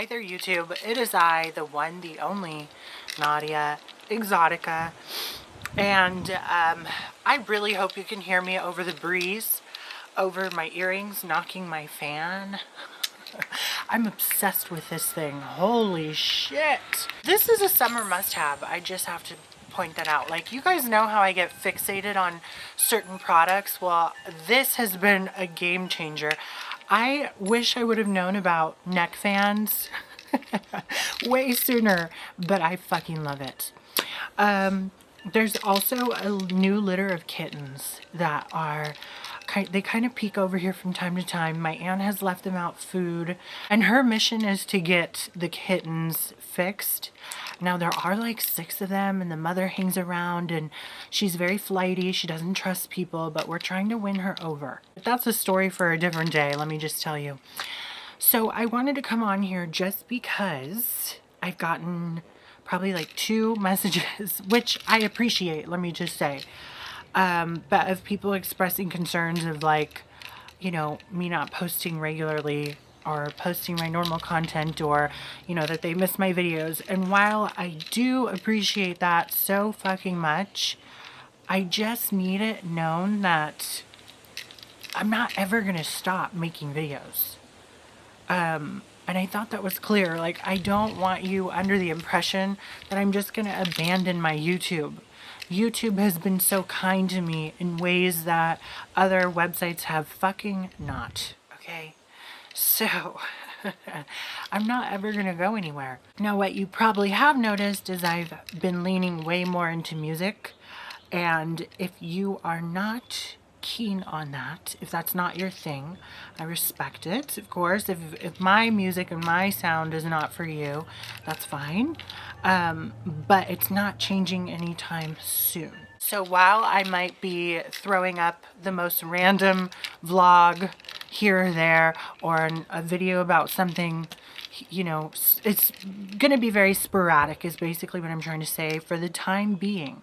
Hi there, YouTube. It is I, the one, the only, Naudia, Exotica. And I really hope you can hear me over the breeze, over my earrings, knocking my fan. I'm obsessed with this thing. Holy shit. This is a summer must-have. I just have to point that out. Like, you guys know how I get fixated on certain products. Well, this has been a game changer. I wish I would have known about neck fans way sooner, but I fucking love it. There's also a new litter of kittens that are, they kind of peek over here from time to time. My aunt has left them out food, and her mission is to get the kittens fixed. Now there are like 6 of them, and the mother hangs around, and she's very flighty. She doesn't trust people, but we're trying to win her over. But that's a story for a different day, let me just tell you. So I wanted to come on here just because I've gotten probably like 2 messages, which I appreciate, let me just say, but of people expressing concerns of, like, you know, me not posting regularly or posting my normal content, or, you know, that they miss my videos. And while I do appreciate that so fucking much, I just need it known that I'm not ever gonna stop making videos. And I thought that was clear. Like, I don't want you under the impression that I'm just gonna abandon my YouTube. YouTube has been so kind to me in ways that other websites have fucking not, okay? So, I'm not ever gonna go anywhere. Now, what you probably have noticed is I've been leaning way more into music, and if you are not keen on that, if that's not your thing, I respect it, of course. If my music and my sound is not for you, that's fine, but it's not changing anytime soon. So while I might be throwing up the most random vlog here or there, or a video about something, you know, it's gonna be very sporadic is basically what I'm trying to say for the time being.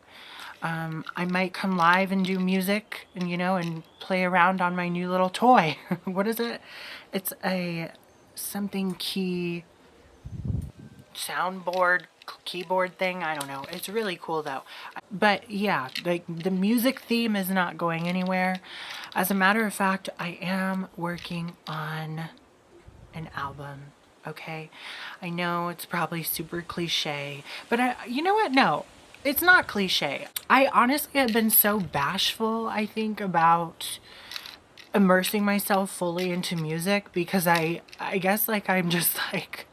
I might come live and do music and, you know, and play around on my new little toy. What is it? It's a something key soundboard, keyboard thing. I don't know. It's really cool though. But yeah, like, the music theme is not going anywhere. As a matter of fact, I am working on an album. Okay, I know it's probably super cliche, but you know what? No, it's not cliche. I honestly have been so bashful, I think, about immersing myself fully into music, because I guess, like, I'm just like,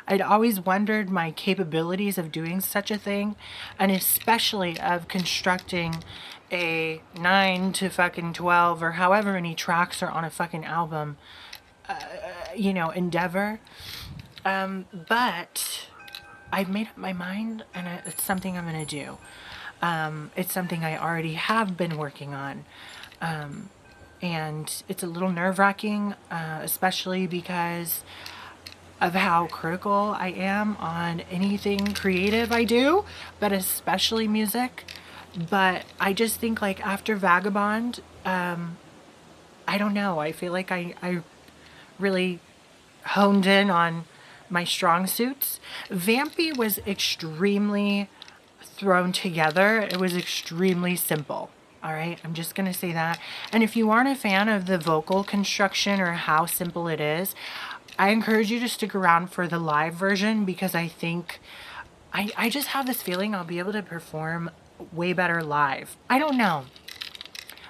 I'd always wondered my capabilities of doing such a thing, and especially of constructing a 9 to fucking 12 or however many tracks are on a fucking album, you know, endeavor. But I've made up my mind, and it's something I'm gonna do. It's something I already have been working on. And it's a little nerve-wracking, especially because of how critical I am on anything creative I do, but especially music. But I just think, like, after Vagabond, I don't know, I feel like I really honed in on my strong suits. Vampy was extremely thrown together. It was extremely simple. All right, I'm just gonna say that. And if you aren't a fan of the vocal construction or how simple it is, I encourage you to stick around for the live version, because I think I just have this feeling I'll be able to perform way better live. I don't know.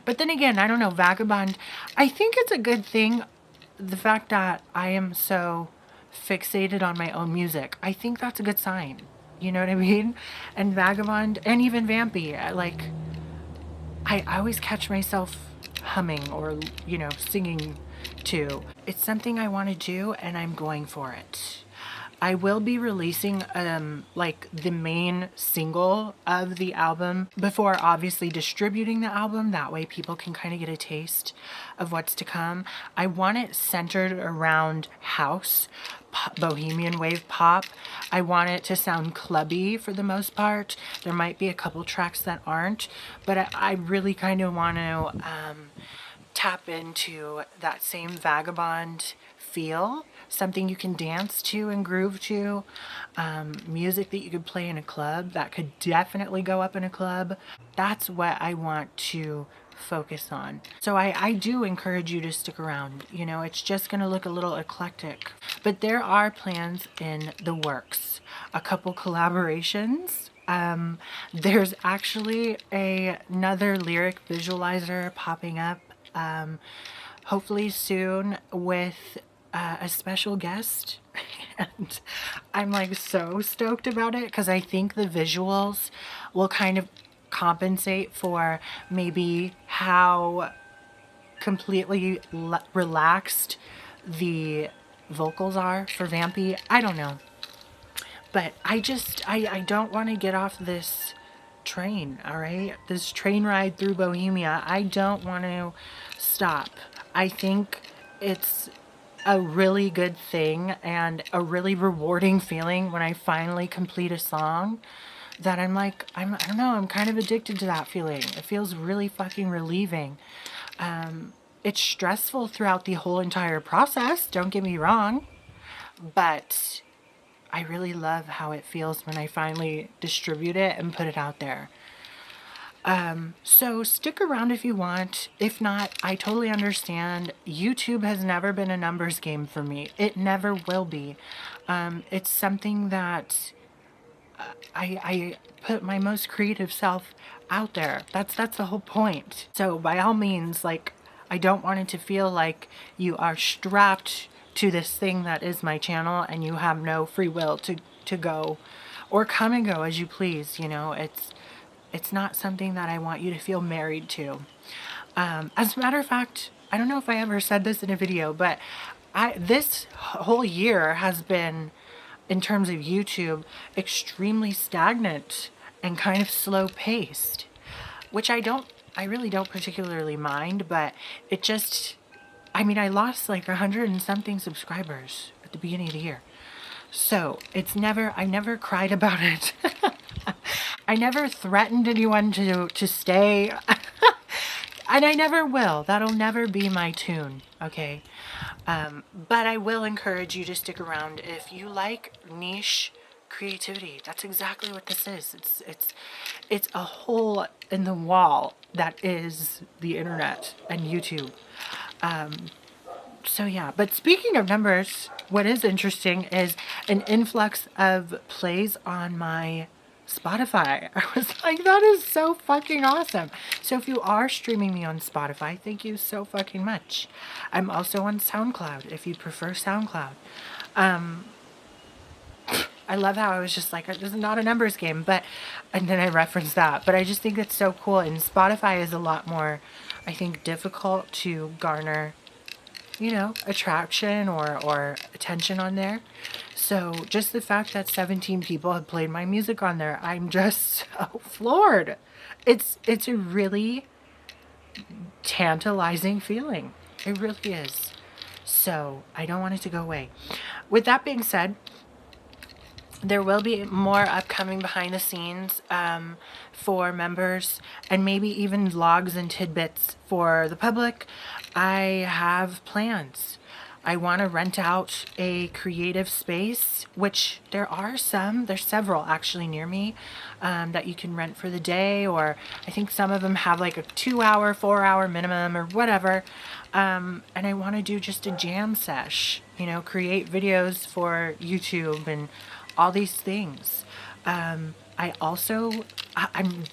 But then again, I don't know, Vagabond, I think it's a good thing, the fact that I am so fixated on my own music. I think that's a good sign. You know what I mean? And Vagabond, and even Vampy, like, I always catch myself humming or, you know, singing too. It's something I want to do, and I'm going for it. I will be releasing like the main single of the album before obviously distributing the album. That way people can kind of get a taste of what's to come. I want it centered around house, bohemian wave pop. I want it to sound clubby for the most part. There might be a couple tracks that aren't, but I really kind of want to tap into that same Vagabond feel, something you can dance to and groove to, music that you could play in a club that could definitely go up in a club. That's what I want to focus on. So I do encourage you to stick around. You know, it's just going to look a little eclectic. But there are plans in the works. A couple collaborations. There's actually another lyric visualizer popping up hopefully soon with a special guest. And I'm like so stoked about it because I think the visuals will kind of compensate for maybe how completely relaxed the vocals are for Vampy. I don't know. But I don't want to get off this train, all right? This train ride through Bohemia. I don't want to stop. I think it's a really good thing and a really rewarding feeling when I finally complete a song that I'm like, I don't know, I'm kind of addicted to that feeling. It feels really fucking relieving. It's stressful throughout the whole entire process, don't get me wrong, but I really love how it feels when I finally distribute it and put it out there. So stick around if you want. If not, I totally understand. YouTube has never been a numbers game for me. It never will be. It's something that I put my most creative self out there. That's the whole point. So by all means, like, I don't want it to feel like you are strapped to this thing that is my channel and you have no free will to go or come and go as you please. You know, it's not something that I want you to feel married to. As a matter of fact, I don't know if I ever said this in a video, but this whole year has been, in terms of YouTube, extremely stagnant and kind of slow paced, which I really don't particularly mind, but it just, I mean, I lost like 100 and something subscribers at the beginning of the year. So I never cried about it. I never threatened anyone to stay. And I never will. That'll never be my tune, okay? But I will encourage you to stick around if you like niche creativity. That's exactly what this is. It's a hole in the wall that is the internet and YouTube. So yeah, but speaking of numbers, what is interesting is an influx of plays on my Spotify. I was like, that is so fucking awesome. So if you are streaming me on Spotify, thank you so fucking much. I'm also on SoundCloud if you prefer SoundCloud. I love how I was just like, this is not a numbers game, and then I referenced that, but I just think it's so cool. And Spotify is a lot more, I think, difficult to garner, you know, attraction or attention on there. So just the fact that 17 people have played my music on there, I'm just so floored. It's a really tantalizing feeling. It really is. So I don't want it to go away. With that being said, there will be more upcoming behind the scenes for members, and maybe even vlogs and tidbits for the public. I have plans. I want to rent out a creative space, which there's several actually near me that you can rent for the day, or I think some of them have like a 2-hour, 4-hour minimum or whatever. And I want to do just a jam sesh, you know, create videos for YouTube and all these things. I'm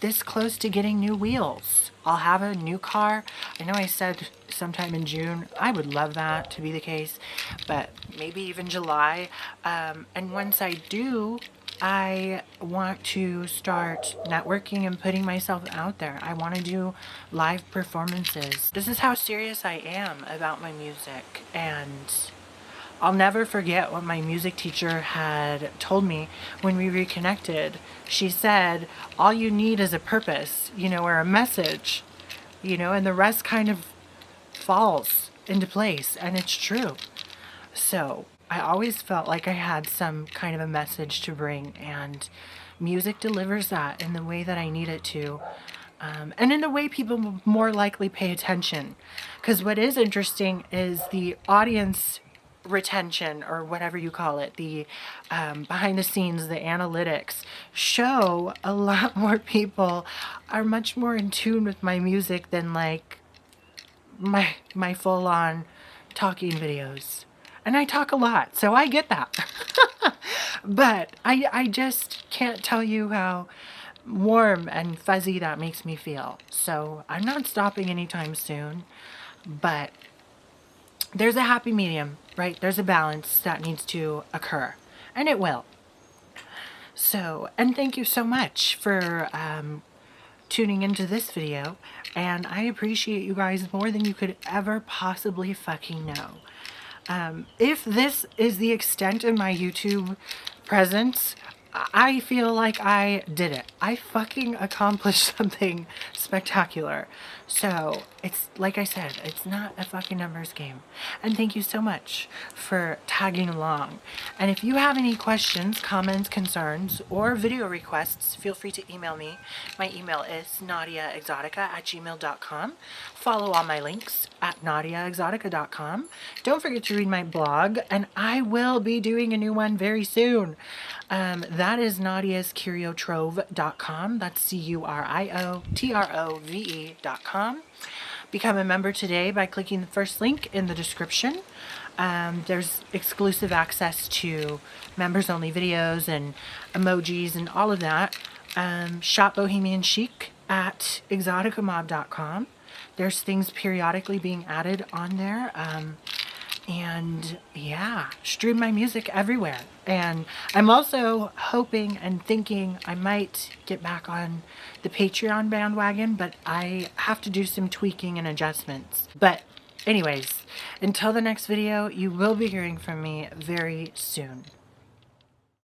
this close to getting new wheels. I'll have a new car. I know I said sometime in June. I would love that to be the case, but maybe even July. And once I do, I want to start networking and putting myself out there. I want to do live performances. This is how serious I am about my music, and I'll never forget what my music teacher had told me when we reconnected. She said, all you need is a purpose, you know, or a message, you know, and the rest kind of falls into place. And it's true. So I always felt like I had some kind of a message to bring, and music delivers that in the way that I need it to. And in the way people will more likely pay attention. Because what is interesting is the audience retention, or whatever you call it, the behind the scenes, the analytics show a lot more people are much more in tune with my music than like my full-on talking videos. And I talk a lot, so I get that. But I just can't tell you how warm and fuzzy that makes me feel. So I'm not stopping anytime soon, but there's a happy medium, right? There's a balance that needs to occur, and it will. So, and thank you so much for tuning into this video, and I appreciate you guys more than you could ever possibly fucking know. If this is the extent of my YouTube presence, I feel like I did it. I fucking accomplished something spectacular. So, it's like I said, it's not a fucking numbers game. And thank you so much for tagging along. And if you have any questions, comments, concerns, or video requests, feel free to email me. My email is naudiaexotica@gmail.com. Follow all my links at naudiaexotica.com. Don't forget to read my blog, and I will be doing a new one very soon. That is naudiascuriotrove.com. That's CURIOTROVE.com. Become a member today by clicking the first link in the description. There's exclusive access to members-only videos and emojis and all of that. Shop Bohemian Chic at exoticamob.com. There's things periodically being added on there. And yeah, stream my music everywhere. And I'm also hoping and thinking I might get back on the Patreon bandwagon, but I have to do some tweaking and adjustments. But anyways, until the next video, you will be hearing from me very soon.